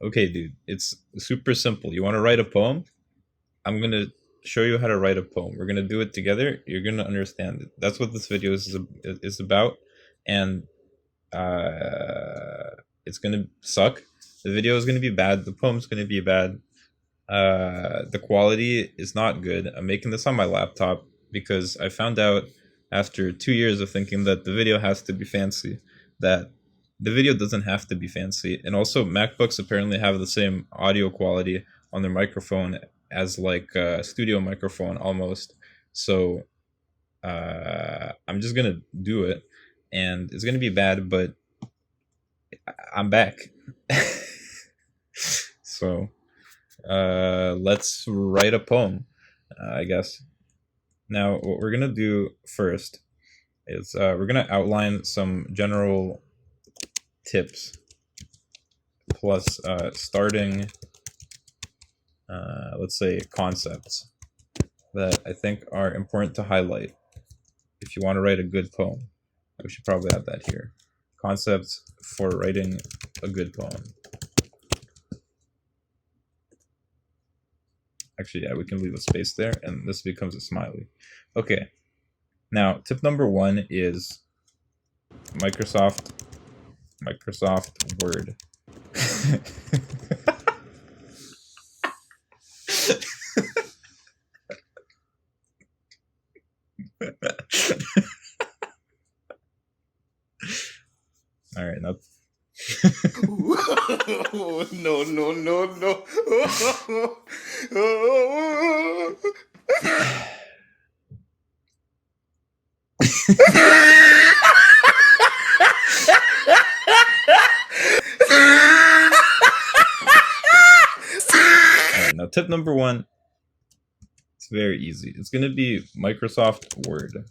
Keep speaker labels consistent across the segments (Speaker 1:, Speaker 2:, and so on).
Speaker 1: Okay, dude, it's super simple. You want to write a poem? I'm gonna show you how to write a poem. We're gonna do it together. You're gonna understand it. That's what this video is about, and it's gonna suck. The video is gonna be bad. The poem's gonna be bad. The quality is not good. I'm making this on my laptop because I found out after 2 years of thinking that the video has to be fancy, that the video doesn't have to be fancy. And also, MacBooks apparently have the same audio quality on their microphone as like a studio microphone almost. So I'm just gonna do it, and it's gonna be bad, but I'm back. So let's write a poem, I guess. Now, what we're gonna do first is we're gonna outline some general tips, plus starting, let's say, concepts that I think are important to highlight if you want to write a good poem. We should probably have that here. Concepts for writing a good poem. Actually, yeah, we can leave a space there, and this becomes a smiley. Okay. Now, tip number one is Microsoft Word. All right, now.
Speaker 2: No, no, no, no.
Speaker 1: Now, tip number one, it's very easy. It's going to be Microsoft Word.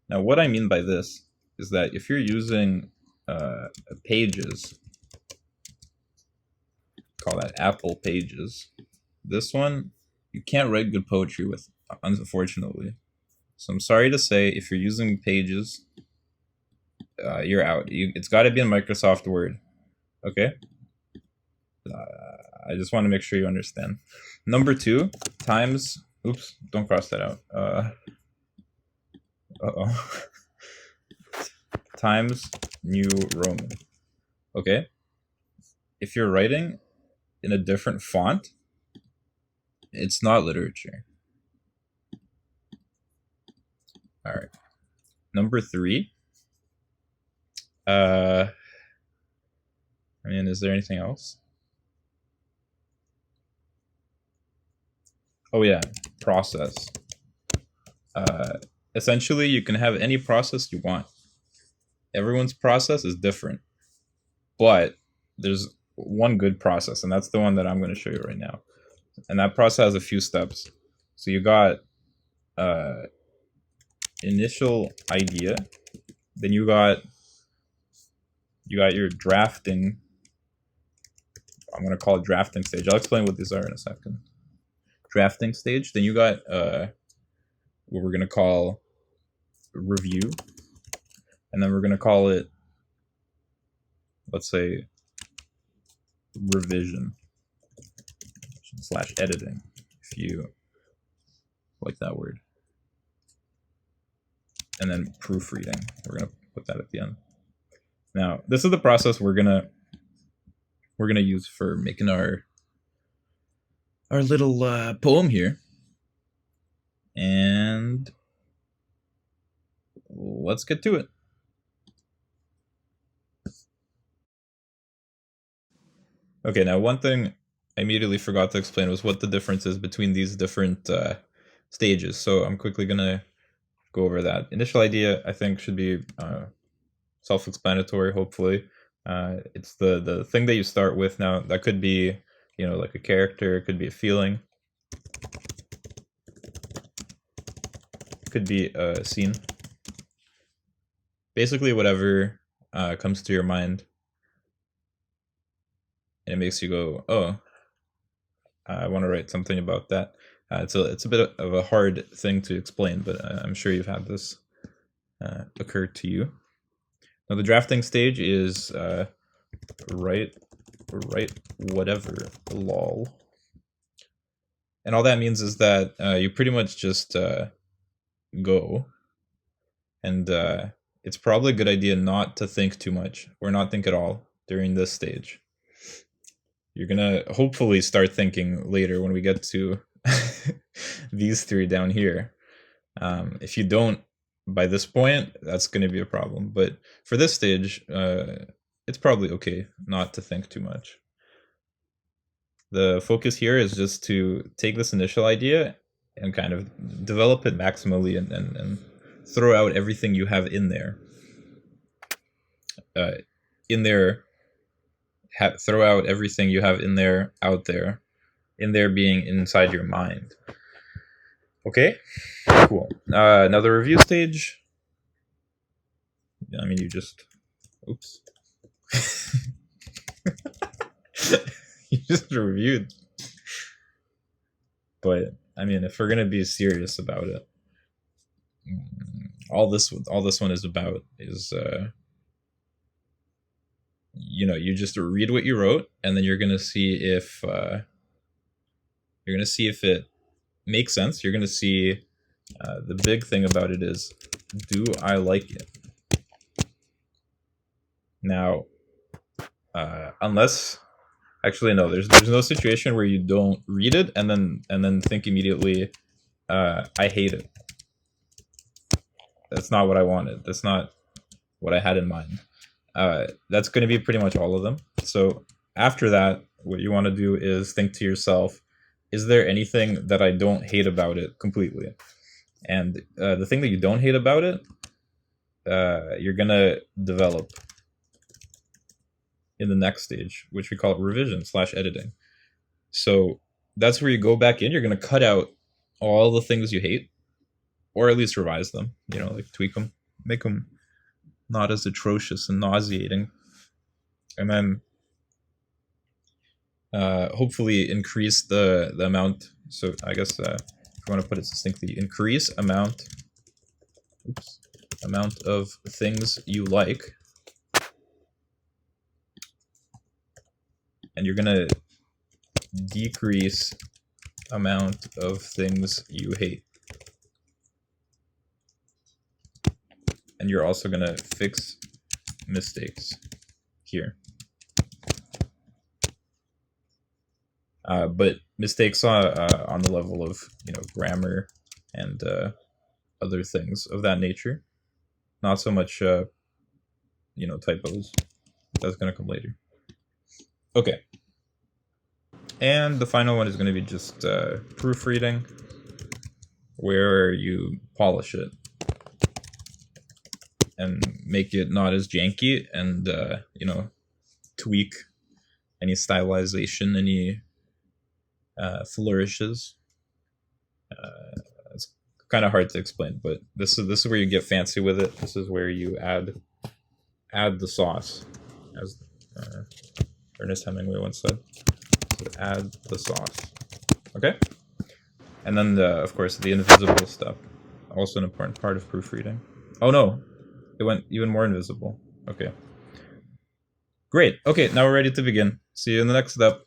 Speaker 1: Now, what I mean by this is that if you're using Pages, call that Apple Pages, this one, you can't write good poetry with, unfortunately. So I'm sorry to say, if you're using Pages, you're out. It's got to be in Microsoft Word. Okay? I just want to make sure you understand. Number two, times. Oops, don't cross that out. Uh-oh. Times New Roman. Okay? If you're writing in a different font, it's not literature. All right. Number three. I mean, is there anything else? Oh yeah, process. Essentially, you can have any process you want. Everyone's process is different, but there's one good process, and that's the one that I'm going to show you right now. And that process has a few steps. So you got initial idea, then you got your drafting. I'm going to call it drafting stage. I'll explain what these are in a second. Drafting stage. Then you got what we're going to call review, and then we're going to call it, let's say, revision / editing, if you like that word. And then proofreading. We're going to put that at the end. Now, this is the process we're gonna use for making our little poem here. And let's get to it. Okay, now one thing I immediately forgot to explain was what the difference is between these different stages. So I'm quickly gonna go over that. Initial idea, I think, should be self-explanatory, hopefully. It's the thing that you start with. Now, that could be, like a character, it could be a feeling, it could be a scene. Basically, whatever comes to your mind, and it makes you go, oh, I want to write something about that. It's a bit of a hard thing to explain, but I'm sure you've had this occur to you. Now, the drafting stage is write whatever, lol. And all that means is that you pretty much just go, and it's probably a good idea not to think too much, or not think at all during this stage. You're gonna hopefully start thinking later when we get to these three down here. If you don't by this point, that's going to be a problem. But for this stage, it's probably okay not to think too much. The focus here is just to take this initial idea and kind of develop it maximally, and throw out everything you have in there. Throw out everything you have in there, out there, in there being inside your mind. Okay, cool. Now the review stage. I mean, you just, oops. You just reviewed. But I mean, if we're gonna be serious about it, all this one is about is you just read what you wrote, and then you're gonna see if it makes sense. You're gonna see the big thing about it is, do I like it? Now, unless, actually no, there's no situation where you don't read it and then think immediately, I hate it. That's not what I wanted. That's not what I had in mind. That's going to be pretty much all of them. So after that, what you want to do is think to yourself, is there anything that I don't hate about it completely? And the thing that you don't hate about it, you're going to develop in the next stage, which we call revision/editing. So that's where you go back in. You're going to cut out all the things you hate, or at least revise them, like tweak them, make them not as atrocious and nauseating. And then hopefully increase the amount. So I guess if you want to put it succinctly, increase amount of things you like. And you're going to decrease amount of things you hate. And you're also going to fix mistakes here. But mistakes on the level of grammar and other things of that nature. Not so much typos. That's going to come later. Okay. And the final one is going to be just proofreading, where you polish it and make it not as janky, and tweak any stylization, any flourishes. It's kind of hard to explain, but this is where you get fancy with it. This is where you add the sauce, as Ernest Hemingway once said. So add the sauce. Okay, and then of course the invisible stuff, also an important part of proofreading. Oh no, it went even more invisible. Okay, great. Okay, now we're ready to begin. See you in the next step.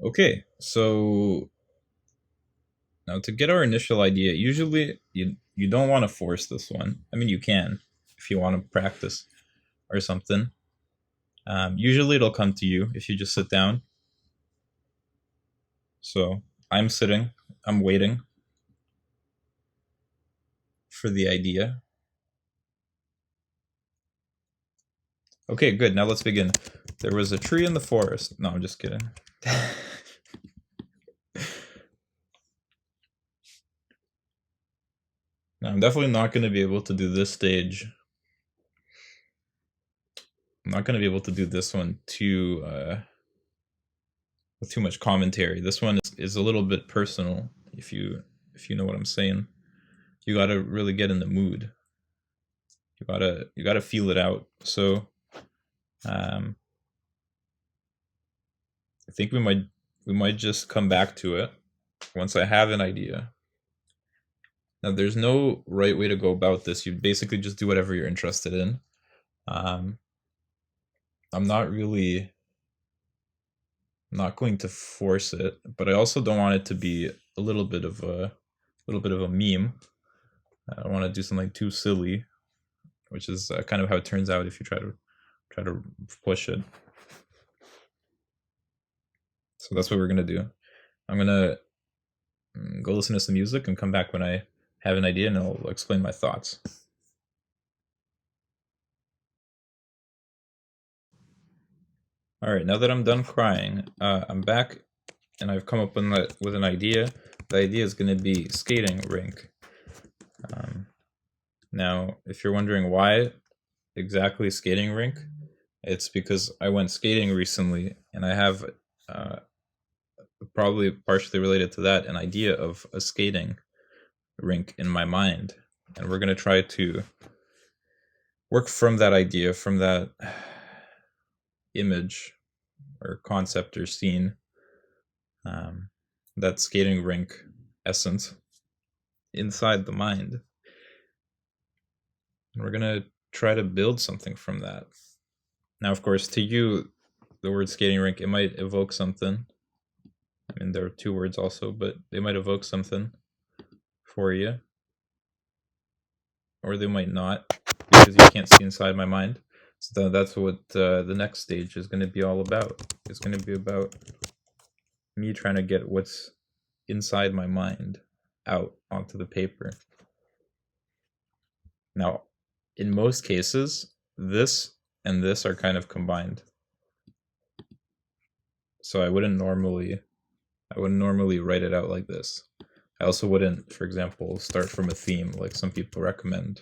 Speaker 1: Okay, so now to get our initial idea, usually you don't want to force this one. I mean, you can if you want to practice or something. Usually it'll come to you if you just sit down. So I'm sitting, I'm waiting for the idea. Okay, good. Now let's begin. There was a tree in the forest. No, I'm just kidding. Now, I'm definitely not going to be able to do this stage. I'm not going to be able to do this one too too much commentary. This one is a little bit personal. If you know what I'm saying, you gotta really get in the mood. You gotta feel it out. So um, I think we might just come back to it once I have an idea. Now, there's no right way to go about this. You basically just do whatever you're interested in. Um, I'm not going to force it, but I also don't want it to be a little bit of a meme. I don't want to do something too silly, which is kind of how it turns out if you try to push it. So that's what we're gonna do. I'm gonna go listen to some music and come back when I have an idea, and I'll explain my thoughts. All right, now that I'm done crying, I'm back, and I've come up with an idea. The idea is going to be skating rink. Now, if you're wondering why exactly skating rink, it's because I went skating recently, and I have probably partially related to that an idea of a skating rink in my mind, and we're going to try to work from that idea, from that image or concept or scene, that skating rink essence inside the mind. And we're going to try to build something from that. Now, of course, to you, the word skating rink, it might evoke something. I mean, there are two words also, but they might evoke something for you. Or they might not, because you can't see inside my mind. So that's what the next stage is going to be all about. It's going to be about me trying to get what's inside my mind out onto the paper. Now, in most cases, this and this are kind of combined. So I wouldn't normally write it out like this. I also wouldn't, for example, start from a theme like some people recommend.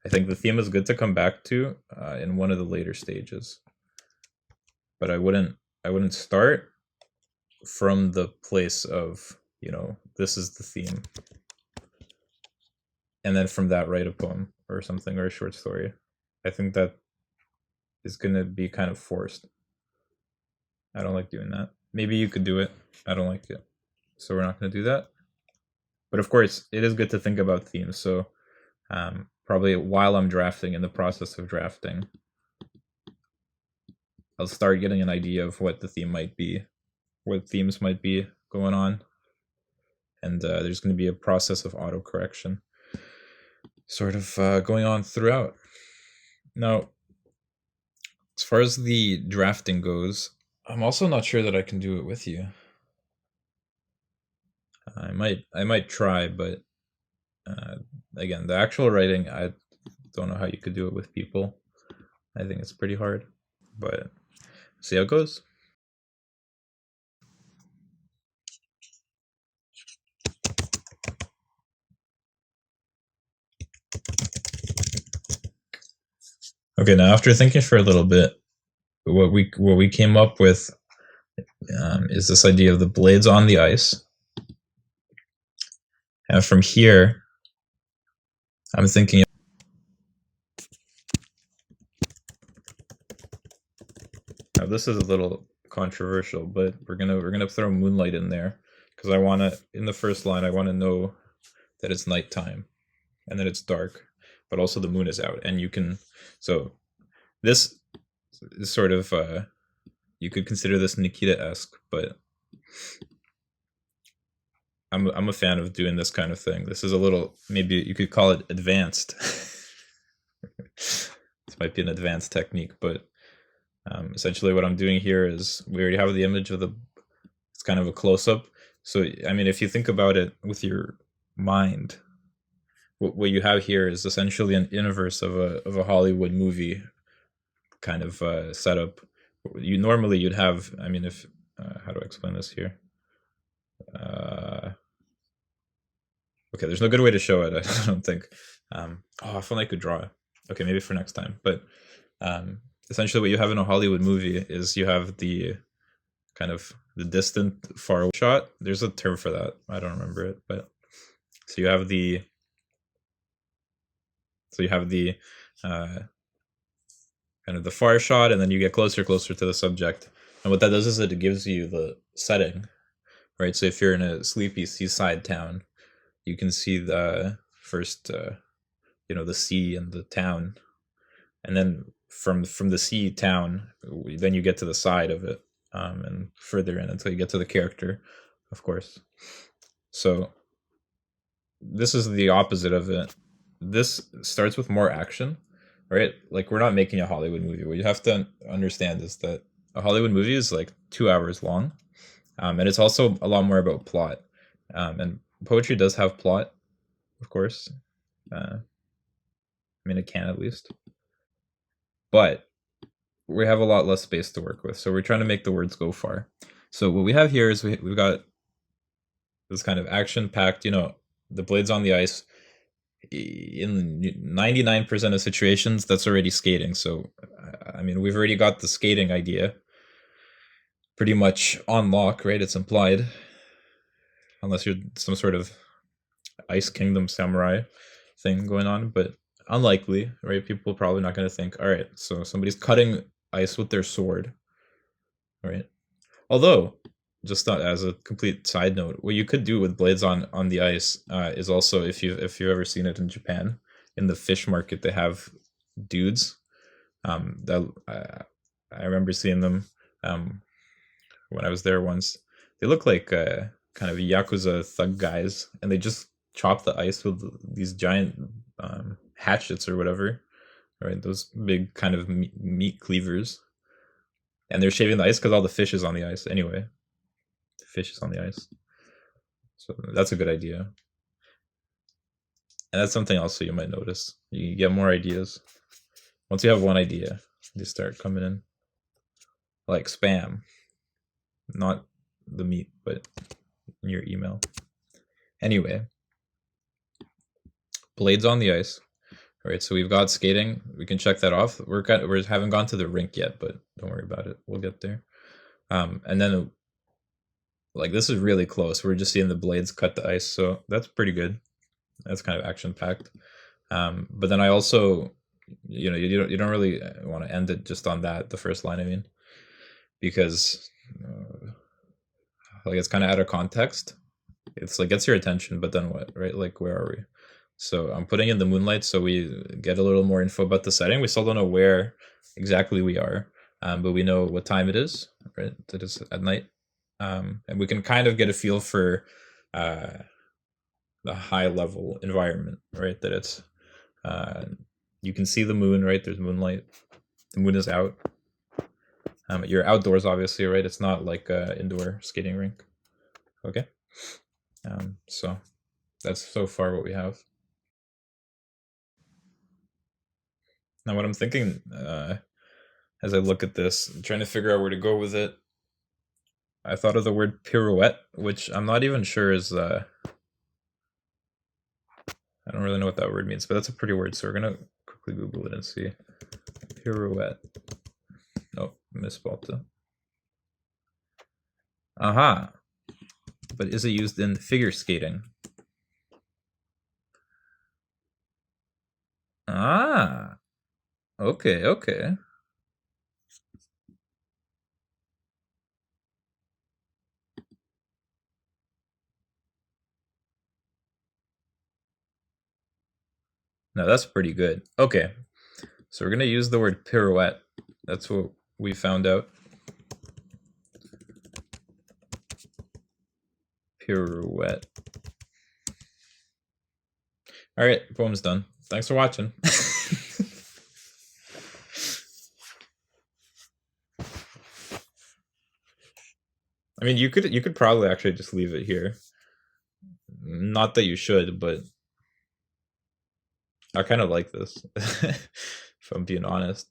Speaker 1: I think the theme is good to come back to in one of the later stages. But I wouldn't start from the place of, this is the theme. And then from that write a poem or something, or a short story. I think that is going to be kind of forced. I don't like doing that. Maybe you could do it. I don't like it. So we're not going to do that. But of course, it is good to think about themes. So probably while I'm drafting, in the process of drafting, I'll start getting an idea of what the theme might be, what themes might be going on. And there's going to be a process of autocorrection sort of going on throughout. Now, as far as the drafting goes, I'm also not sure that I can do it with you. I might try, but again, the actual writing, I don't know how you could do it with people. I think it's pretty hard, but see how it goes. Okay, now after thinking for a little bit, what we came up with is this idea of the blades on the ice. And from here, I'm thinking. Now this is a little controversial, but we're gonna throw moonlight in there because I want to. In the first line, I want to know that it's nighttime and that it's dark, but also the moon is out, and you can. So this is sort of you could consider this Nikita-esque, but I'm a fan of doing this kind of thing. This is a little, maybe you could call it advanced. This might be an advanced technique, but essentially what I'm doing here is we already have the image of it's kind of a close-up. So, I mean, if you think about it with your mind, what you have here is essentially an inverse of a Hollywood movie kind of setup. You'd have, I mean, if how do I explain this here? Okay, there's no good way to show it. I don't think. If only I could draw. Okay, maybe for next time. But essentially, what you have in a Hollywood movie is you have the kind of the distant far shot. There's a term for that. I don't remember it, but so you have the uh, kind of the far shot, and then you get closer to the subject. And what that does is it gives you the setting, right? So if you're in a sleepy seaside town, you can see the first, the sea and the town, and then from the sea town, then you get to the side of it, and further in until you get to the character, of course. So this is the opposite of it. This starts with more action, right? Like, we're not making a Hollywood movie. What you have to understand is that a Hollywood movie is like 2 hours long, and it's also a lot more about plot. And poetry does have plot, of course. I mean, it can, at least, but we have a lot less space to work with. So we're trying to make the words go far. So what we have here is we've got this kind of action packed, the blades on the ice. In 99% of situations, that's already skating. So, I mean, we've already got the skating idea pretty much on lock, right? It's implied, unless you're some sort of Ice Kingdom samurai thing going on, but unlikely, right? People are probably not going to think, all right, so somebody's cutting ice with their sword, right? Although, just not as a complete side note, what you could do with blades on the ice is also, if you've ever seen it in Japan, in the fish market, they have dudes that I remember seeing them when I was there once. They look like kind of yakuza thug guys, and they just chop the ice with these giant hatchets or whatever, right? Those big kind of meat cleavers, and they're shaving the ice because all the fish is on the ice anyway. The fish is on the ice, so that's a good idea. And that's something else you might notice. You get more ideas. Once you have one idea, they start coming in like spam. Not the meat, but in your email. Anyway, blades on the ice. All right, so we've got skating. We can check that off. We haven't gone to the rink yet, but don't worry about it. We'll get there. And then, like, this is really close. We're just seeing the blades cut the ice, so that's pretty good. That's kind of action packed. But then I also, you don't really want to end it just on that, the first line. I mean, because like, it's kind of out of context. It's like, gets your attention, but then what, right? Like, where are we? So I'm putting in the moonlight so we get a little more info about the setting. We still don't know where exactly we are, but we know what time it is, right? It is at night. And we can kind of get a feel for the high level environment, right? That it's, you can see the moon, right? There's moonlight. The moon is out. You're outdoors, obviously, right? It's not like a indoor skating rink. Okay. So that's so far what we have. Now, what I'm thinking as I look at this, I'm trying to figure out where to go with it, I thought of the word pirouette, which I'm not even sure is. I don't really know what that word means, but that's a pretty word. So we're gonna quickly Google it and see. Pirouette. Nope, misspelled it. Aha. But is it used in figure skating? Ah. Okay, okay. No, that's pretty good. Okay. So we're going to use the word pirouette. That's what we found out. Pirouette. All right, poem's done. Thanks for watching. I mean, you could probably actually just leave it here. Not that you should, but I kind of like this. If I'm being honest,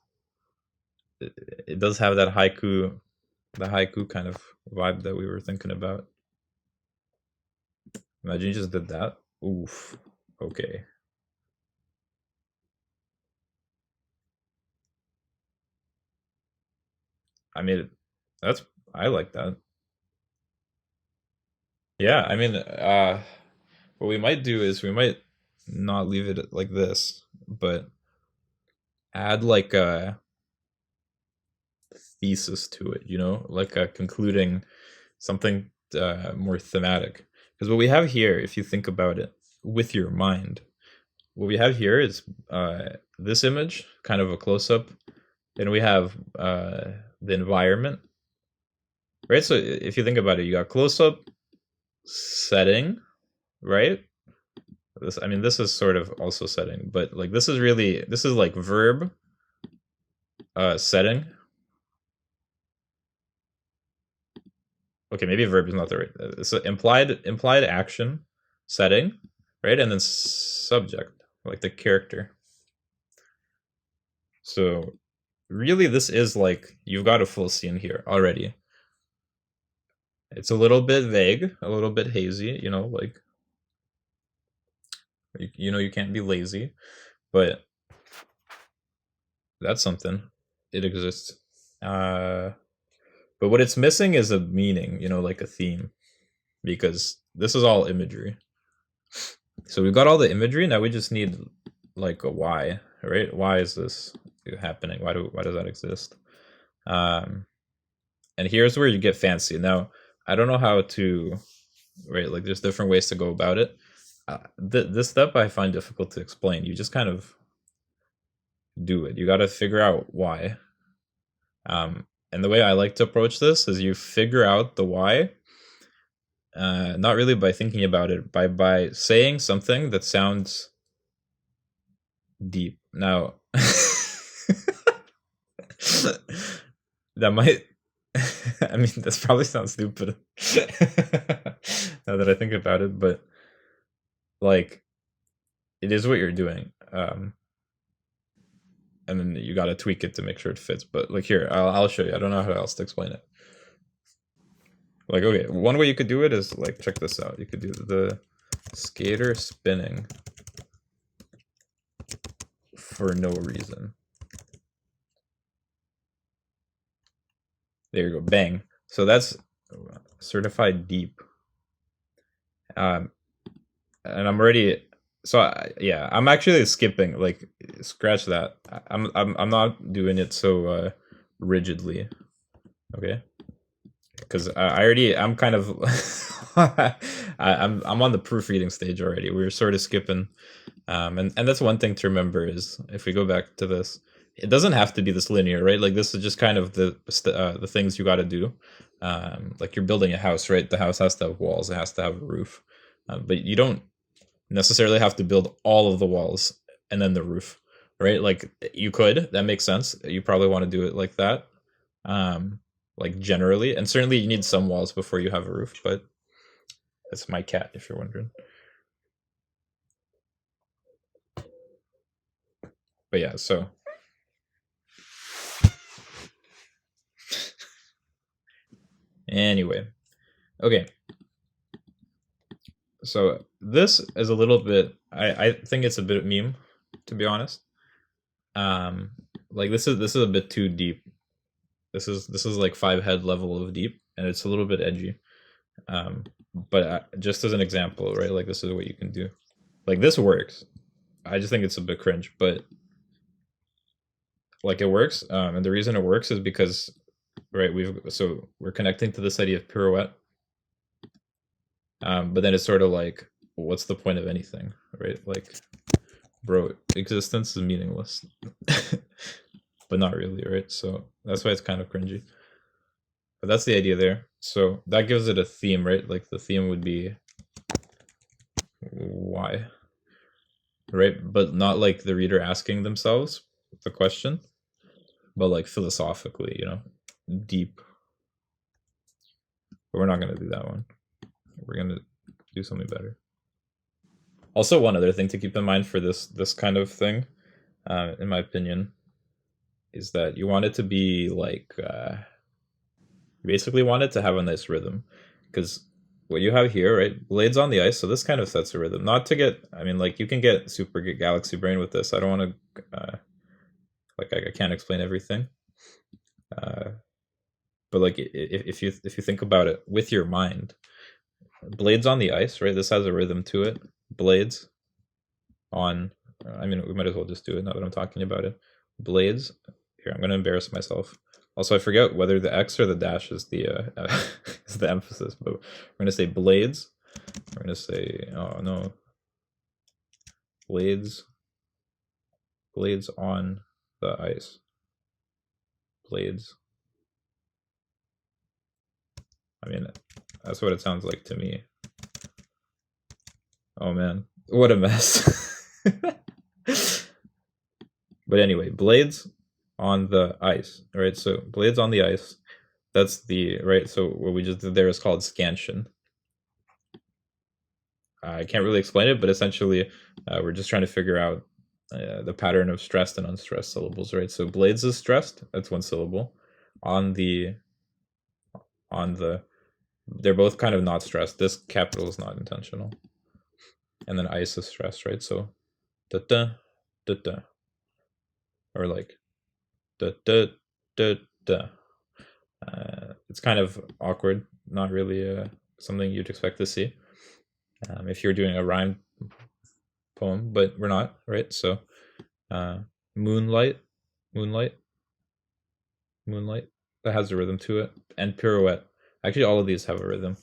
Speaker 1: it does have that the haiku kind of vibe that we were thinking about. Imagine you just did that. Oof. Okay. I mean, that's I like that. Yeah, I mean, what we might do is we might not leave it like this, but add like a thesis to it, like a concluding something more thematic. Because what we have here, if you think about it with your mind, what we have here is this image, kind of a close up. Then we have the environment, right? So if you think about it, you got close up, setting, right? This, I mean, this is sort of also setting, but like this is like verb, setting. Okay, maybe verb is not the right. It's implied action, setting, right, and then subject, like the character. So really, this is like you've got a full scene here already. It's a little bit vague, a little bit hazy, like you can't be lazy, but that's something. It exists. But what it's missing is a meaning, like a theme, because this is all imagery. So we've got all the imagery. Now we just need like a why, right? Why is this happening? Why does that exist? Um, and here's where you get fancy. Now I don't know how to, right? Like there's different ways to go about it. This step I find difficult to explain. You just kind of do it. You got to figure out why. And the way I like to approach this is you figure out the why, not really by thinking about it, by saying something that sounds deep. Now, that might, I mean, this probably sounds stupid now that I think about it, but like, it is what you're doing. And then you got to tweak it to make sure it fits. But like here, I'll show you. I don't know how else to explain it. Like, okay, one way you could do it is like, check this out. You could do the skater spinning for no reason. There you go, bang. So that's certified deep. And I'm already, so yeah, I'm actually skipping. Like, scratch that. I'm not doing it so rigidly. Okay, because I'm kind of I'm on the proofreading stage already. We're sort of skipping, and that's one thing to remember is if we go back to this, it doesn't have to be this linear, right? Like this is just kind of the things you got to do. Like you're building a house, right? The house has to have walls, it has to have a roof, but you don't necessarily have to build all of the walls and then the roof, right? Like you could, that makes sense. You probably want to do it like that. Like generally, and certainly you need some walls before you have a roof, but that's my cat if you're wondering. But yeah, so anyway, okay, so this is a little bit, I think it's a bit meme, to be honest. um like this is a bit too deep. This is like 5 head level of deep, and it's a little bit edgy. But just as an example, right, like this is what you can do. Like this works. I just think it's a bit cringe, but like it works. And the reason it works is because, right, we're connecting to this idea of pirouette. But then it's sort of like, what's the point of anything, right? Like, bro, existence is meaningless. But not really, right? So that's why it's kind of cringy. But that's the idea there. So that gives it a theme, right? Like the theme would be why, right? But not like the reader asking themselves the question, but like philosophically, deep. But we're not going to do that one. We're going to do something better. Also, one other thing to keep in mind for this kind of thing, in my opinion, is that you want it to be like, you basically want it to have a nice rhythm, because what you have here, right, blades on the ice, so this kind of sets a rhythm. Not to get, I mean, like you can get super galaxy brain with this. I don't want to, like I can't explain everything, but like if you think about it with your mind, blades on the ice, right? This has a rhythm to it. Blades on. I mean, we might as well just do it now that I'm talking about it. Blades. Here, I'm going to embarrass myself. Also, I forget whether the X or the dash is the is the emphasis, but we're going to say blades. We're going to say, oh no, blades on the ice. Blades. I mean, that's what it sounds like to me. Oh man, what a mess. But anyway, blades on the ice, right? So blades on the ice, that's the, right? So what we just did there is called scansion. I can't really explain it, but essentially we're just trying to figure out the pattern of stressed and unstressed syllables, right? So blades is stressed, that's one syllable. On the, they're both kind of not stressed. This capital is not intentional. And then ice is stressed, right? So da da da da, or like da da da da. It's kind of awkward, not really something you'd expect to see if you're doing a rhyme poem, but we're not, right? So moonlight, moonlight, moonlight, that has a rhythm to it, and pirouette. Actually, all of these have a rhythm,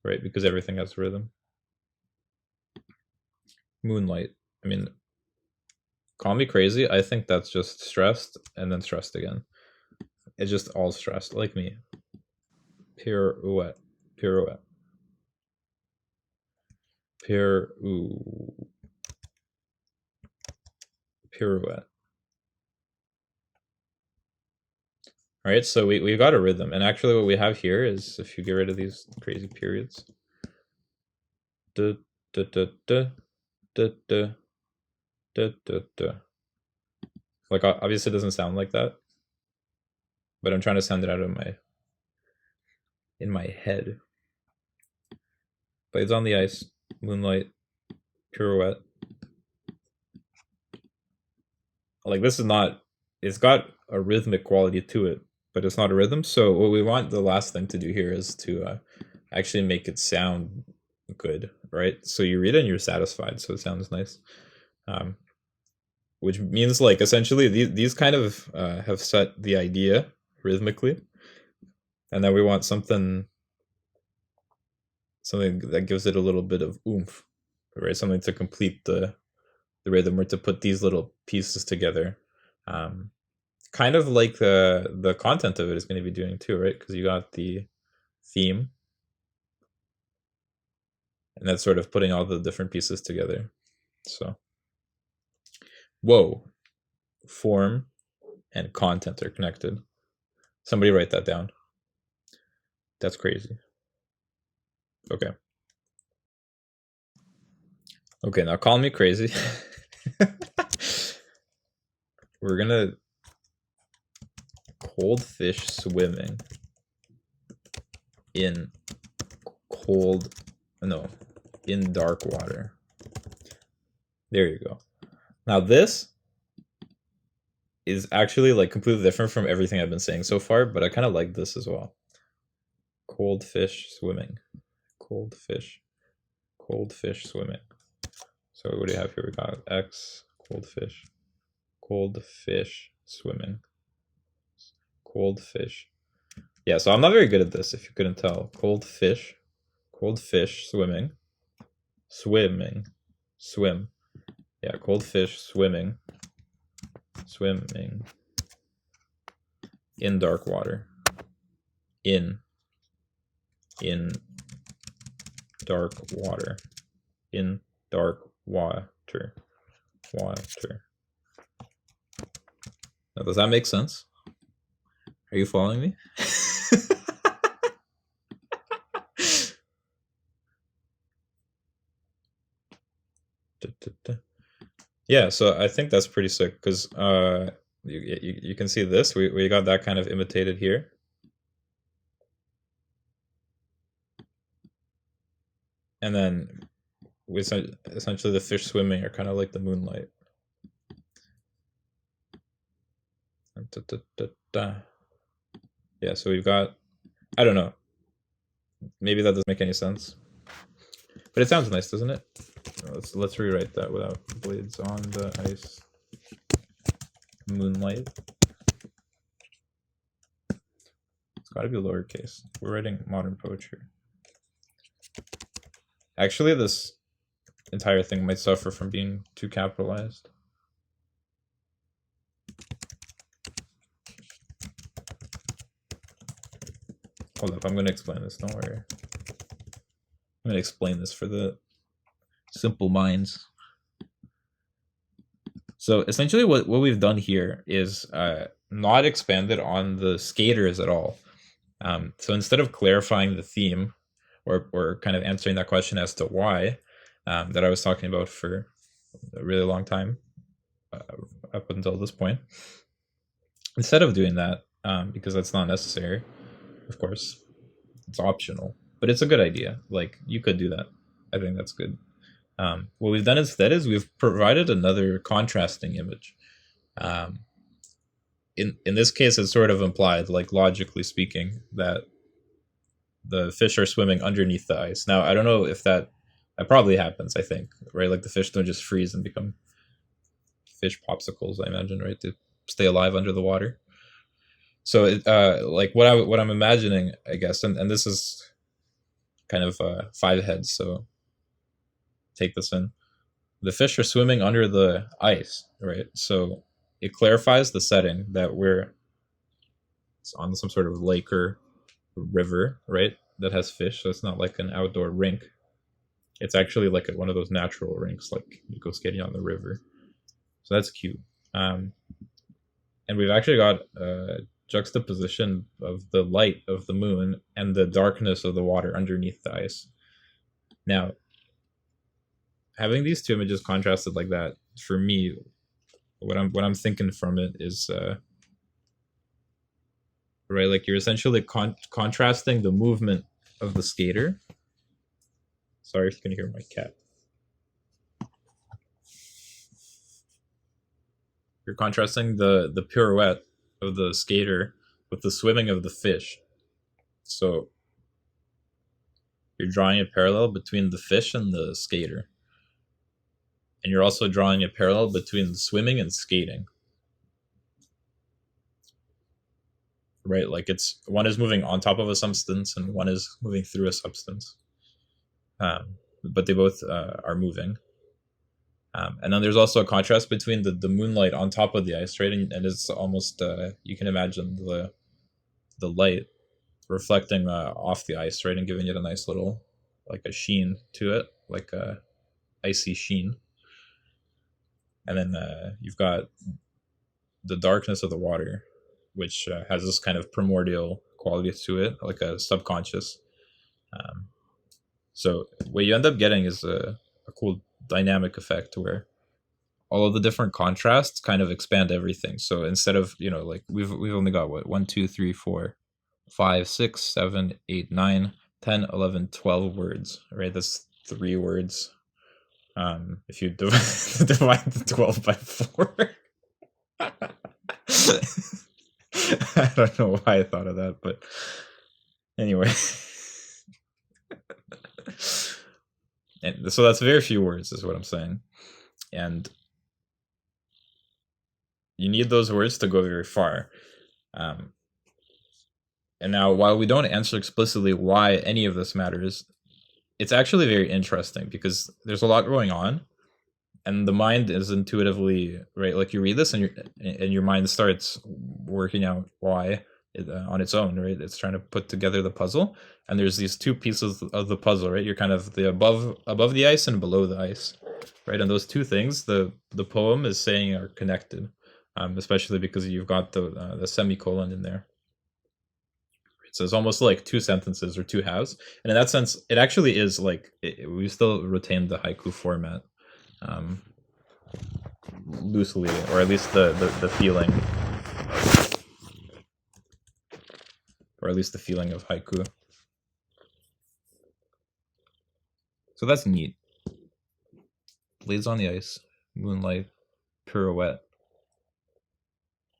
Speaker 1: right? Because everything has a rhythm. Moonlight. I mean, call me crazy. I think that's just stressed and then stressed again. It's just all stressed, like me. Pirouette, pirouette, pirouette. All right, so we've got a rhythm, and actually what we have here is, if you get rid of these crazy periods, da da da da da da da da da. Like obviously it doesn't sound like that, but I'm trying to sound it out of in my head. Blades on the ice, moonlight, pirouette. Like this is not. It's got a rhythmic quality to it, but it's not a rhythm. So what we want the last thing to do here is to actually make it sound good, right? So you read it and you're satisfied, so it sounds nice. Which means like essentially these kind of have set the idea rhythmically, and then we want something that gives it a little bit of oomph, right? Something to complete the rhythm, or to put these little pieces together. Kind of like the content of it is going to be doing too, right? Because you got the theme, and that's sort of putting all the different pieces together. So, whoa, form and content are connected. Somebody write that down. That's crazy. Okay. Okay, now call me crazy. We're gonna cold fish swimming in dark water. There you go. Now this is actually like completely different from everything I've been saying so far, but I kind of like this as well. Cold fish swimming. Cold fish swimming. So what do you have here? We got X, cold fish swimming. Cold fish. Yeah, so I'm not very good at this, if you couldn't tell. Cold fish swimming. Swim. Yeah, cold fish swimming in dark water. In dark water. In dark water. Now, does that make sense? Are you following me? Yeah, so I think that's pretty sick, because you can see this. We got that kind of imitated here. And then essentially the fish swimming are kind of like the moonlight. Yeah, so we've got, I don't know, maybe that doesn't make any sense, but it sounds nice, doesn't it? Let's rewrite that without blades on the ice. Moonlight. It's got to be lowercase. We're writing modern poetry. Actually, this entire thing might suffer from being too capitalized. Hold up, I'm going to explain this. Don't worry. I'm going to explain this for the simple minds. So essentially what we've done here is not expanded on the skaters at all. So instead of clarifying the theme or kind of answering that question as to why that I was talking about for a really long time up until this point, instead of doing that, because that's not necessary, of course, it's optional, but it's a good idea. Like, you could do that. I think that's good. What we've done instead is we've provided another contrasting image. In this case, it's sort of implied, like logically speaking, that the fish are swimming underneath the ice. Now, I don't know if that probably happens. I think, right? Like, the fish don't just freeze and become fish popsicles. I imagine, right? To stay alive under the water. So, like what I'm imagining, I guess, and this is kind of 5 heads. So take this in. The fish are swimming under the ice, right? So it clarifies the setting that it's on some sort of lake or river, right? That has fish. So it's not like an outdoor rink. It's actually like one of those natural rinks, like you go skating on the river. So that's cute. And we've actually got a juxtaposition of the light of the moon and the darkness of the water underneath the ice. Now, having these two images contrasted like that, for me, what I'm thinking from it is right, like you're essentially contrasting the movement of the skater. Sorry if you can hear my cat. You're contrasting the pirouette of the skater with the swimming of the fish. So you're drawing a parallel between the fish and the skater. And you're also drawing a parallel between swimming and skating. Right? Like, it's one is moving on top of a substance and one is moving through a substance. But they both are moving. And then there's also a contrast between the moonlight on top of the ice, right? And it's almost, you can imagine the light reflecting off the ice, right? And giving it a nice little, like a sheen to it, like a icy sheen. And then you've got the darkness of the water, which has this kind of primordial quality to it, like a subconscious. So what you end up getting is a cool dynamic effect where all of the different contrasts kind of expand everything. So instead of, like we've only got what 1, 2, 3, 4, 5, 6, 7, 8, 9, 10, 11, 12 words, right? That's 3 words. If you divide the 12 by 4. I don't know why I thought of that, but anyway. And so that's very few words, is what I'm saying. And you need those words to go very far. And now, while we don't answer explicitly why any of this matters, it's actually very interesting because there's a lot going on, and the mind is intuitively, right, like you read this and your mind starts working out why on its own, right? It's trying to put together the puzzle, and there's these 2 pieces of the puzzle, right? You're kind of the above the ice and below the ice, right? And those 2 things, the poem is saying, are connected, especially because you've got the semicolon in there. So it's almost like 2 sentences or 2 halves, and in that sense, it actually is like we still retained the haiku format, loosely, or at least the feeling, or at least the feeling of haiku. So that's neat. Blades on the ice, moonlight, pirouette,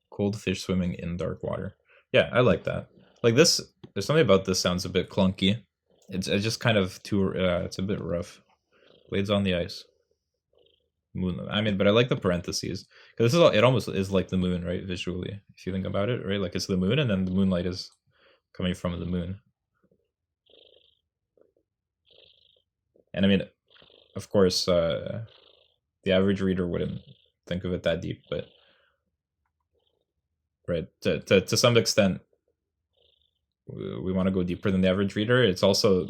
Speaker 1: cold fish swimming in dark water. Yeah, I like that. Like this, there's something about this sounds a bit clunky. It's just kind of too. It's a bit rough. Blades on the ice. Moon. I mean, but I like the parentheses because this is all. It almost is like the moon, right? Visually, if you think about it, right? Like it's the moon, and then the moonlight is coming from the moon. And I mean, of course, the average reader wouldn't think of it that deep, but right to some extent, we want to go deeper than the average reader. It's also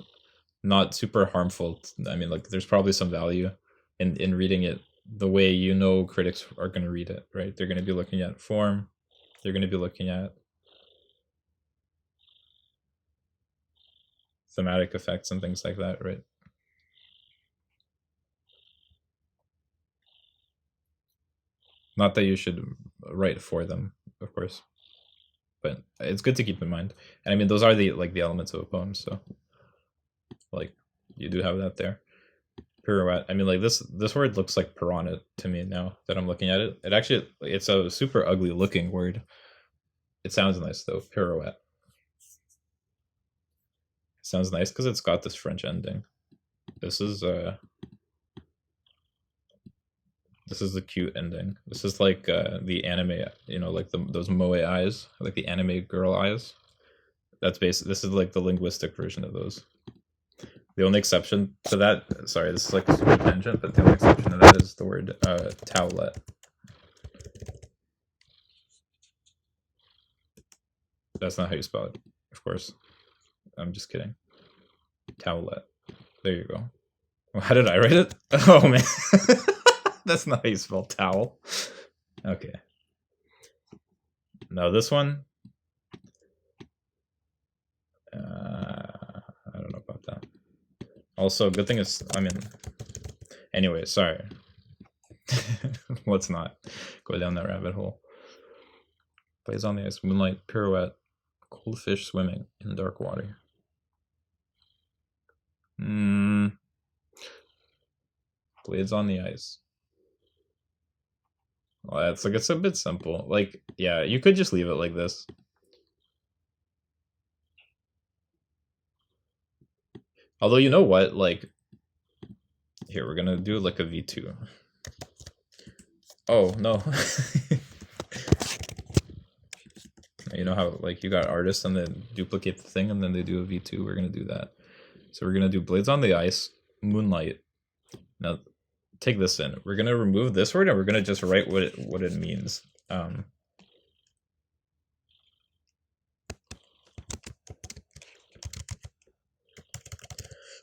Speaker 1: not super harmful. I mean, like there's probably some value in reading it the way critics are going to read it, right? They're going to be looking at form. They're going to be looking at thematic effects and things like that, right? Not that you should write for them, of course, but it's good to keep in mind. And I mean, those are the elements of a poem, so like you do have that there. Pirouette. I mean, like this word looks like piranha to me now that I'm looking at it. It's a super ugly looking word. It sounds nice though. Pirouette. It sounds nice because it's got this French ending. This is the cute ending. This is like the anime, like those moe eyes, like the anime girl eyes. That's basically, this is like the linguistic version of those. The only exception to that, sorry, this is like a super tangent, but the only exception to that is the word towelette. That's not how you spell it, of course. I'm just kidding. Towelette. There you go. Well, how did I write it? Oh man, that's not how you spell towel. Okay. Now this one, I don't know about that. Also, good thing is, I mean, anyway, sorry. Let's not go down that rabbit hole. Plays on the ice, moonlight, pirouette, cold fish swimming in dark water. Blades on the ice. Well, it's a bit simple. Like, yeah, you could just leave it like this. Although, you know what? Like, here, we're gonna do like a V2. Oh, no. You know how, like, you got artists and then duplicate the thing and then they do a V2? We're gonna do that. So we're gonna do Blades on the Ice, Moonlight. Now, take this in. We're gonna remove this word and we're gonna just write what it means.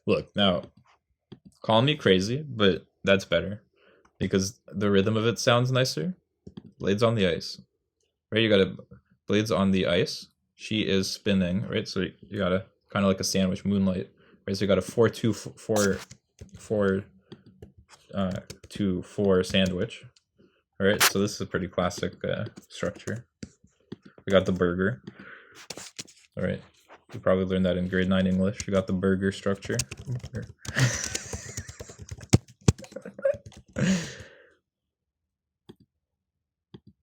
Speaker 1: Look, now, call me crazy, but that's better because the rhythm of it sounds nicer. Blades on the ice, right? You got blades on the ice. She is spinning, right? So you got a kind of like a sandwich, moonlight, right? So you got a 4-2-4 sandwich. All right, so this is a pretty classic structure. We got the burger. All right, you probably learned that in grade 9 English. You got the burger structure.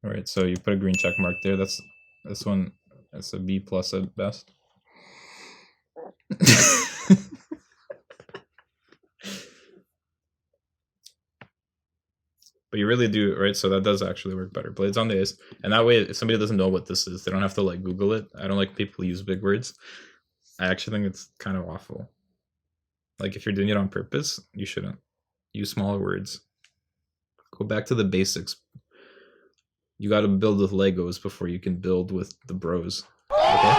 Speaker 1: All right, so you put a green check mark there. That's this one. That's a B+ at best. But you really do, right? So that does actually work better. Blades on the ice. And that way, if somebody doesn't know what this is, they don't have to like Google it. I don't like people use big words. I actually think it's kind of awful. Like if you're doing it on purpose, you shouldn't. Use smaller words. Go back to the basics. You got to build with Legos before you can build with the bros. Okay?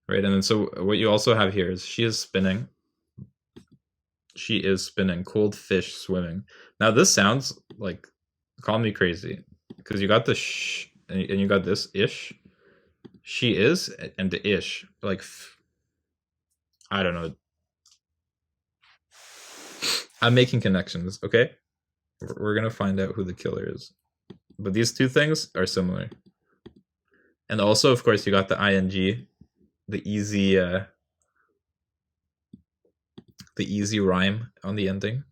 Speaker 1: Right, and then so what you also have here is she is spinning. She is spinning. Cold fish swimming. Now this sounds like, call me crazy, because you got the sh and you got this ish. She is and the ish, like, I don't know. I'm making connections, okay? We're gonna find out who the killer is. But these two things are similar. And also, of course, you got the ing, the easy rhyme on the ending.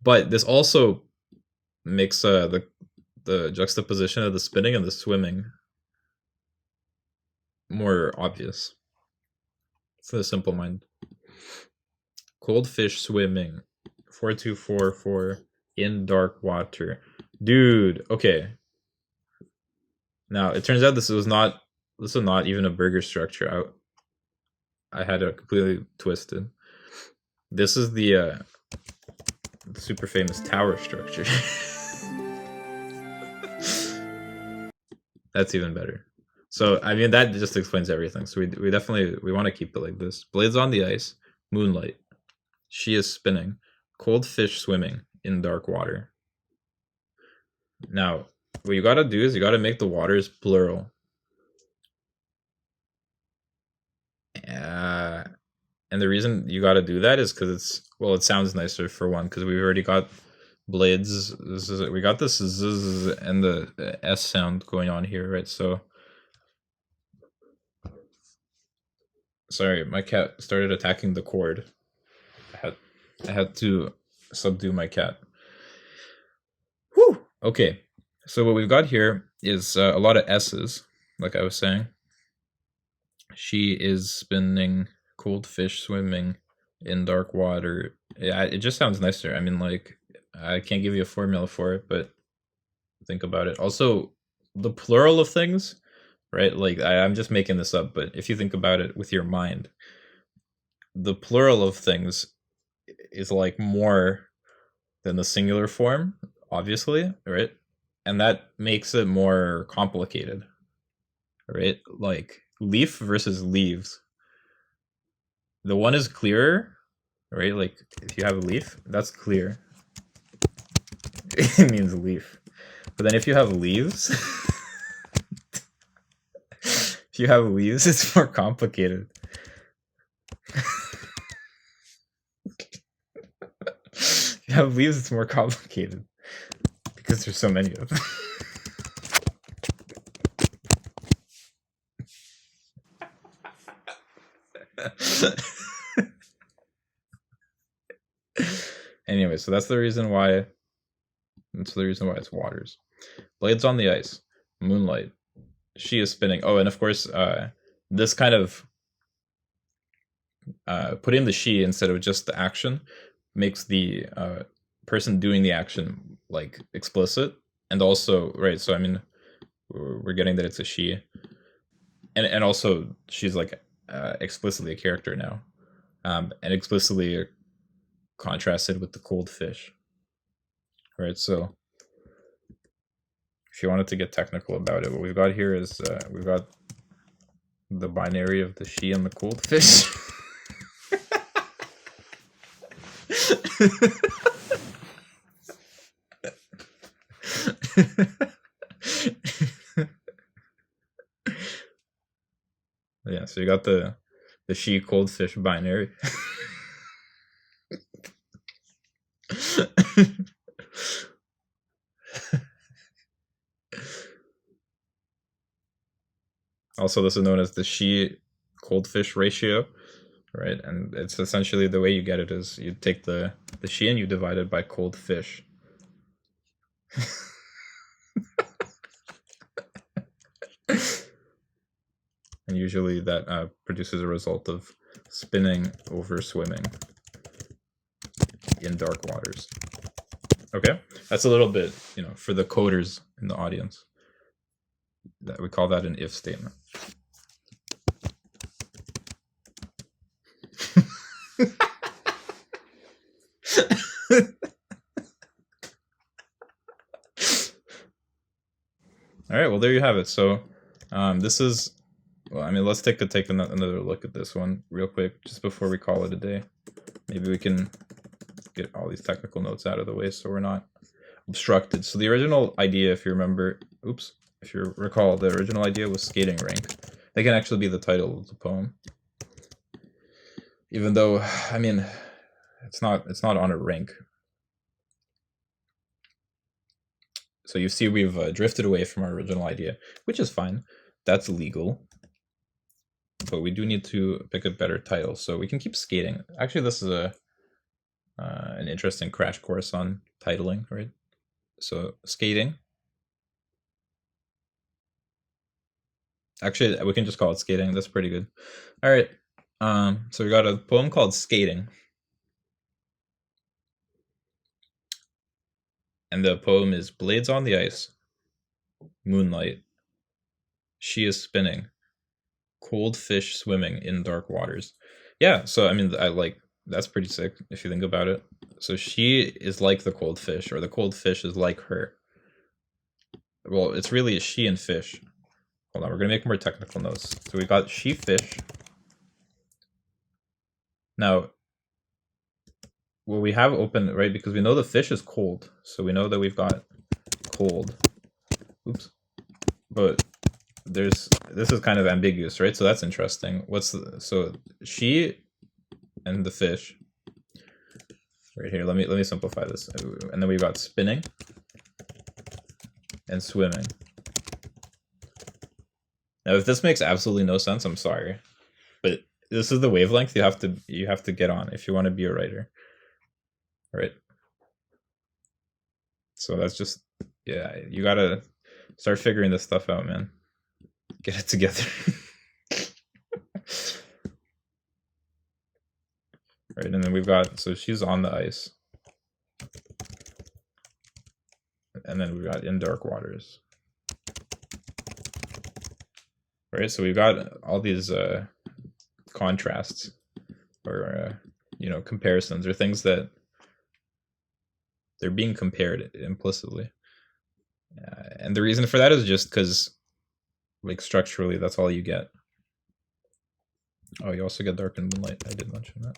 Speaker 1: But this also makes the juxtaposition of the spinning and the swimming more obvious for the simple mind. Cold fish swimming, 4244 in dark water. Dude, okay. Now it turns out this was not even a burger structure. I had it completely twisted. This is the super famous tower structure. That's even better. So I mean that just explains everything. So we definitely we want to keep it like this. Blades on the ice, moonlight. She is spinning. Cold fish swimming in dark water. Now, what you gotta do is you gotta make the waters plural. And the reason you gotta do that is because it sounds nicer for one, because we've already got blades. We got this zzz and the S sound going on here, right? So, sorry, my cat started attacking the cord. I had to subdue my cat. Whew. Okay, so what we've got here is a lot of S's, like I was saying. She is spinning, cold fish swimming in dark water. Yeah, it just sounds nicer. I mean, like, I can't give you a formula for it, but think about it. Also, the plural of things, right? Like, I'm just making this up, but if you think about it with your mind, the plural of things is like more than the singular form, obviously, right? And that makes it more complicated, right? Like leaf versus leaves. The one is clearer, right? Like if you have a leaf, that's clear. It means leaf. But then if you have leaves, it's more complicated. If you have leaves, it's more complicated because there's so many of them. Anyway, so that's the reason why it's waters. Blades on the ice, moonlight. She is spinning. Oh, and of course, this kind of putting the she instead of just the action makes the person doing the action like explicit, and also right. So I mean, we're getting that it's a she, and also she's like explicitly a character now, and explicitly contrasted with the cold fish, right? So if you wanted to get technical about it, what we've got here is we've got the binary of the she and the cold fish. Yeah, so you got the she cold fish binary. Also, this is known as the she cold fish ratio, right? And it's essentially the way you get it is you take the she and you divide it by cold fish. And usually that produces a result of spinning over swimming in dark waters. Okay, that's a little bit, for the coders in the audience. That we call that an if statement. All right, well there you have it. So this is, well, I mean, let's take another look at this one real quick just before we call it a day. Maybe we can get all these technical notes out of the way so we're not obstructed. So the original idea, if you recall, the original idea was skating rink. That can actually be the title of the poem. Even though, I mean, it's not on a rink. So you see we've drifted away from our original idea, which is fine. That's legal. But we do need to pick a better title, so we can keep skating. Actually, this is an interesting crash course on titling, right? So skating. Actually, we can just call it skating. That's pretty good. All right. So we got a poem called Skating. And the poem is Blades on the ice, moonlight. She is spinning, cold fish swimming in dark waters. Yeah, so I mean, I like that's pretty sick if you think about it. So she is like the cold fish, or the cold fish is like her. Well, it's really a she and fish. Hold on, we're gonna make more technical notes. So we got she fish. Now, well, we have open, right? Because we know the fish is cold, so we know that we've got cold. Oops. But this is kind of ambiguous, right? So that's interesting. So she and the fish. Right here, let me simplify this. And then we've got spinning and swimming. Now, if this makes absolutely no sense, I'm sorry, but this is the wavelength you have to get on if you want to be a writer, right? So that's just, yeah, you gotta start figuring this stuff out, man. Get it together. Right, and then we've got, so she's on the ice. And then we've got in dark waters. Right, so we've got all these contrasts, or comparisons, or things that they're being compared implicitly. And the reason for that is just because, like, structurally, that's all you get. Oh, you also get dark and moonlight. I did mention that.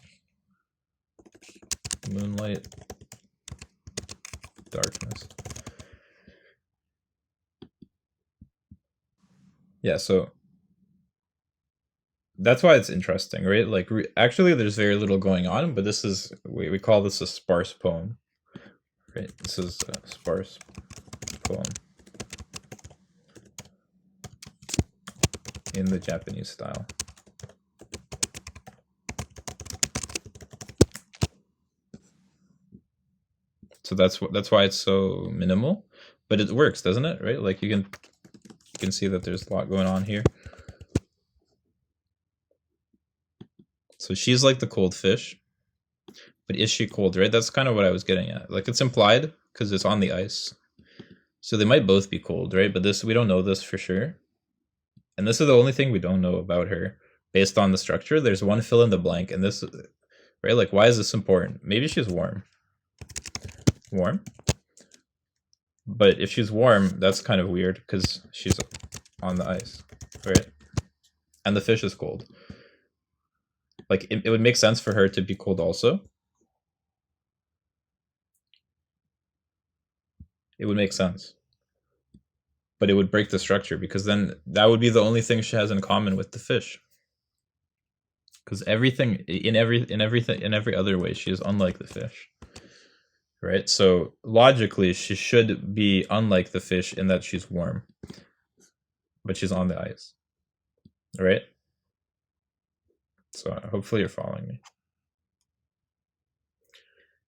Speaker 1: Moonlight, darkness. Yeah, so that's why it's interesting, right? Like, actually, there's very little going on, but this is, we call this a sparse poem, right? This is a sparse poem in the Japanese style. So that's why it's so minimal, but it works, doesn't it? Right? Like, you can see that there's a lot going on here. So she's like the cold fish, but is she cold, right? That's kind of what I was getting at. Like, it's implied because it's on the ice. So they might both be cold, right? But we don't know this for sure. And this is the only thing we don't know about her based on the structure. There's one fill in the blank, and this, right? Like, why is this important? Maybe she's warm. Warm? But if she's warm, that's kind of weird because she's on the ice, right? And the fish is cold. Like, it would make sense for her to be cold also. It would make sense. But it would break the structure, because then that would be the only thing she has in common with the fish. Because everything in every other way, she is unlike the fish. Right? So logically, she should be unlike the fish in that she's warm, but she's on the ice. Right? So hopefully you're following me.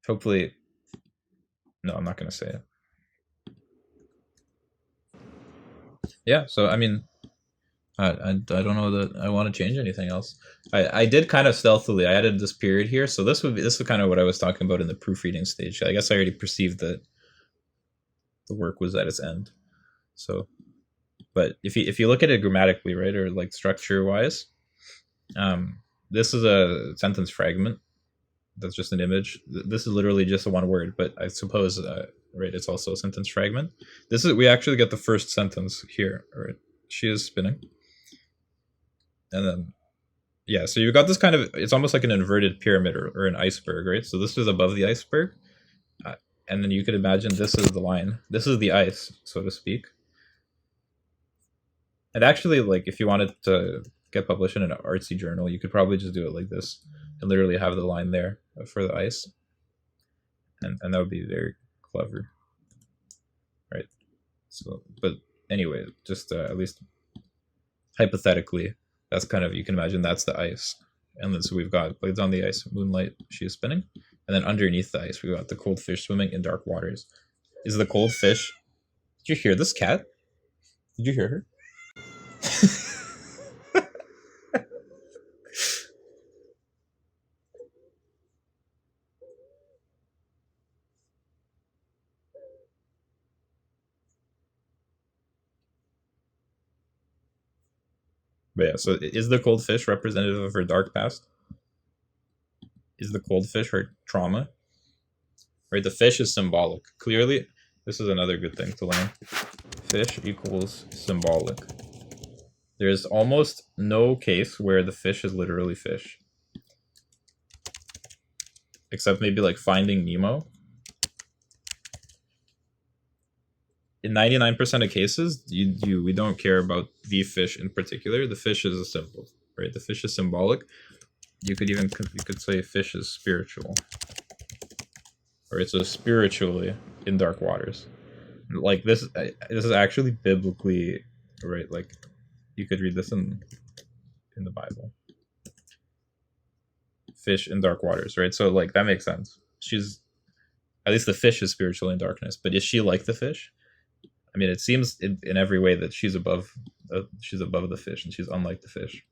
Speaker 1: Hopefully, no, I'm not going to say it. Yeah, so I mean, I don't know that I want to change anything else. I did kind of stealthily. I added this period here, so this is kind of what I was talking about in the proofreading stage. I guess I already perceived that the work was at its end. So, but if you look at it grammatically, right, or like structure wise, this is a sentence fragment. That's just an image. This is literally just a one word, but I suppose right, it's also a sentence fragment. We actually get the first sentence here. Right, she is spinning. And then, yeah, so you've got this kind of, it's almost like an inverted pyramid, or an iceberg, right? So this is above the iceberg. And then you could imagine this is the line. This is the ice, so to speak. And actually, like, if you wanted to get published in an artsy journal, you could probably just do it like this and literally have the line there for the ice. And that would be very clever. Right? So, but anyway, just at least hypothetically, that's kind of, you can imagine that's the ice. And then so we've got blades on the ice, moonlight, she is spinning. And then underneath the ice, we've got the cold fish swimming in dark waters. is the cold fish. Did you hear this cat? Did you hear her? But yeah, so is the cold fish representative of her dark past? Is the cold fish her trauma? Right, the fish is symbolic. Clearly, this is another good thing to learn. Fish equals symbolic. There's almost no case where the fish is literally fish. Except maybe like Finding Nemo. In 99% of cases, we don't care about the fish in particular. The fish is a symbol, right? The fish is symbolic. You could say fish is spiritual, or it's a spiritually in dark waters. Like this is actually biblically right. Like you could read this in the Bible. Fish in dark waters, right? So like that makes sense. She's at least the fish is spiritual in darkness, but is she like the fish? I mean, it seems in every way that she's above the fish and she's unlike the fish.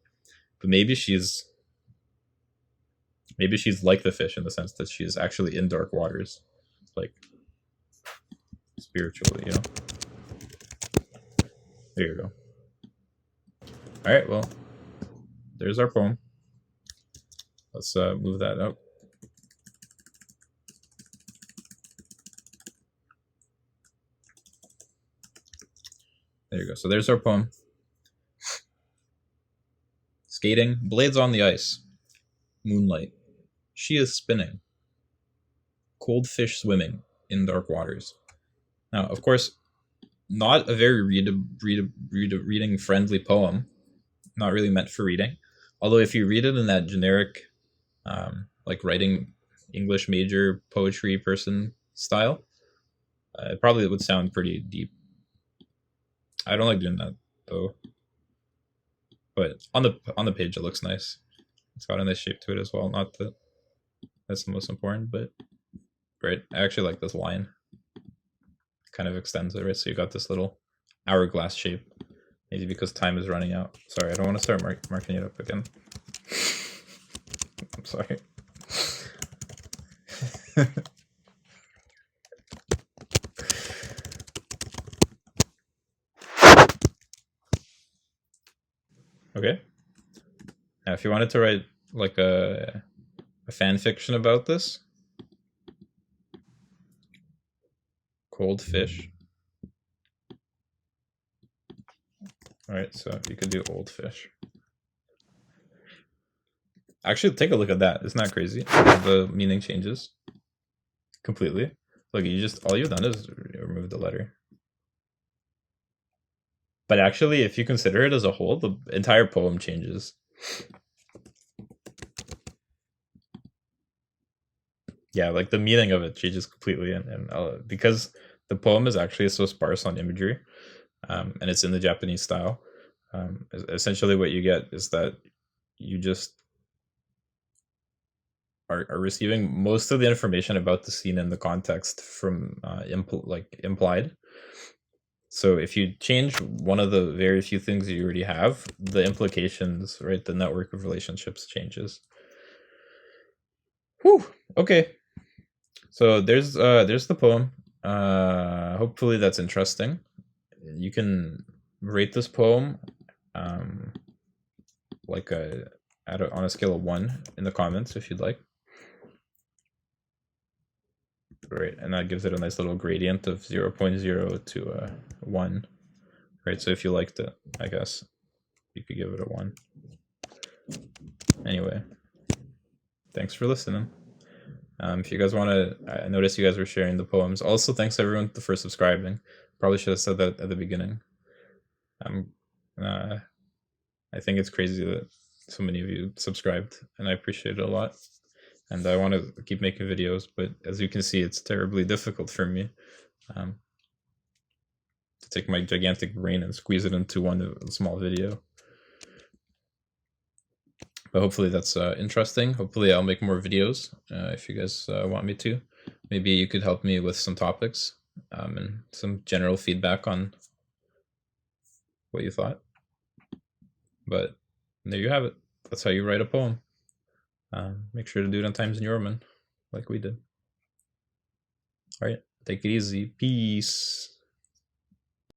Speaker 1: But maybe she's like the fish in the sense that she's actually in dark waters, like spiritually, you know. There you go. All right, well, there's our poem. Let's move that up. There you go. So there's our poem. Skating, blades on the ice. Moonlight. She is spinning. Cold fish swimming in dark waters. Now, of course, not a very reading friendly poem. Not really meant for reading. Although if you read it in that generic, like writing English major poetry person style, it probably would sound pretty deep. I don't like doing that though. But on the page it looks nice. It's got a nice shape to it as well. Not that that's the most important, but right. I actually like this line. It kind of extends it, right? So you got this little hourglass shape. Maybe because time is running out. Sorry, I don't want to start marking it up again. I'm sorry. Okay. Now, if you wanted to write like a fan fiction about this, cold fish. All right, so you could do old fish. Actually, take a look at that. Isn't that crazy? The meaning changes completely. Look, all you've done is remove the letter. But actually, if you consider it as a whole, the entire poem changes. Yeah, like the meaning of it changes completely, and because the poem is actually so sparse on imagery, and it's in the Japanese style. Essentially, what you get is that you just are receiving most of the information about the scene and the context from implied. So if you change one of the very few things you already have, the implications, right, the network of relationships changes. Whew. Okay. So there's the poem. Hopefully that's interesting. You can rate this poem like on a scale of 1 in the comments if you'd like. Right, and that gives it a nice little gradient of 0.0 to 1. Right, so if you liked it, I guess you could give it a 1. Anyway, thanks for listening. If you guys want to, I noticed you guys were sharing the poems. Also, thanks everyone for subscribing. Probably should have said that at the beginning. I think it's crazy that so many of you subscribed, and I appreciate it a lot. And I want to keep making videos, but as you can see, it's terribly difficult for me to take my gigantic brain and squeeze it into one small video. But hopefully that's interesting. Hopefully I'll make more videos if you guys want me to. Maybe you could help me with some topics. and some general feedback on what you thought. But there you have it. That's how you write a poem. Make sure to do it on Times New Roman, like we did. All right, take it easy. Peace.